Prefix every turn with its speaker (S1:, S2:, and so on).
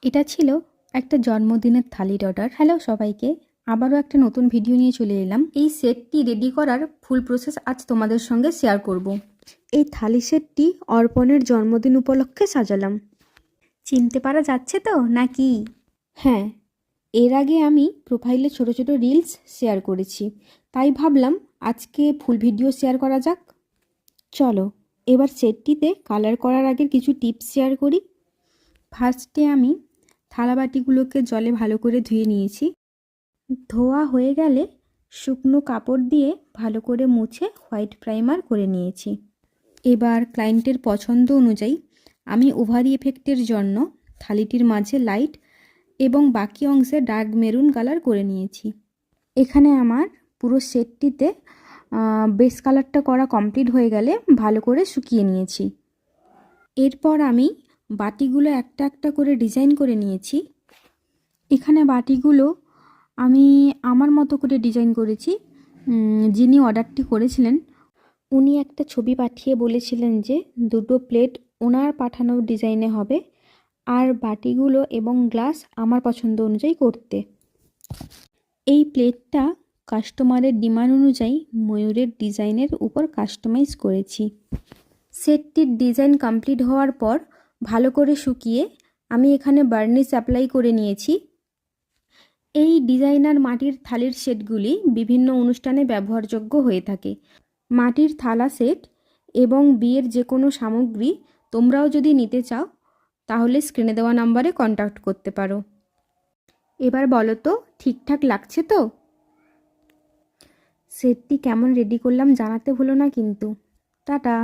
S1: এটা ছিল একটা জন্মদিনের থালির অর্ডার। হ্যালো সবাইকে, আবারও একটা নতুন ভিডিও নিয়ে চলে এলাম। এই সেটটি রেডি করার ফুল প্রসেস আজ তোমাদের সঙ্গে শেয়ার করব।
S2: এই থালি সেটটি অর্পণের জন্মদিন উপলক্ষে সাজালাম।
S1: চিনতে পারা যাচ্ছে তো নাকি?
S2: হ্যাঁ,
S1: এর আগে আমি প্রোফাইলে ছোট ছোট রিলস শেয়ার করেছি, তাই ভাবলাম আজকে ফুল ভিডিও শেয়ার করা যাক। চলো এবার সেটটিতে কালার করার আগে কিছু টিপস শেয়ার করি। ফার্স্টে আমি থালাবাটিগুলোকে জলে ভালো করে ধুয়ে নিয়েছি। ধোয়া হয়ে গেলে শুকনো কাপড় দিয়ে ভালো করে মুছে হোয়াইট প্রাইমার করে নিয়েছি। এবার ক্লায়েন্টের পছন্দ অনুযায়ী আমি ওভারি এফেক্টের জন্য থালিটির মাঝে লাইট এবং বাকি অংশে ডার্ক মেরুন কালার করে নিয়েছি। এখানে আমার পুরো সেটটিতে বেস কালারটা করা কমপ্লিট হয়ে গেলে ভালো করে শুকিয়ে নিয়েছি। এরপর আমি বাটিগুলো একটা একটা করে ডিজাইন করে নিয়েছি। এখানে বাটিগুলো আমি আমার মতো করে ডিজাইন করেছি। যিনি অর্ডারটি করেছিলেন উনি একটা ছবি পাঠিয়ে বলেছিলেন যে দুটো প্লেট ওনার পাঠানো ডিজাইনে হবে, আর বাটিগুলো এবং গ্লাস আমার পছন্দ অনুযায়ী করতে। এই প্লেটটা কাস্টমারের ডিমান্ড অনুযায়ী ময়ূরের ডিজাইনের উপর কাস্টমাইজ করেছি। সেটটির ডিজাইন কমপ্লিট হওয়ার পর ভালো করে শুকিয়ে আমি এখানে বার্নিশ অ্যাপ্লাই করে নিয়েছি। এই ডিজাইনার মাটির থালির সেটগুলি বিভিন্ন অনুষ্ঠানে ব্যবহারযোগ্য হয়ে থাকে। মাটির থালা সেট এবং বিয়ের যে কোনো সামগ্রী তোমরাও যদি নিতে চাও তাহলে স্ক্রিনে দেওয়া নাম্বারে কন্ট্যাক্ট করতে পারো। এবার বলো তো ঠিকঠাক লাগছে তো? সেটটি কেমন রেডি করলাম জানাতে ভুলো না কিন্তু। টাটা।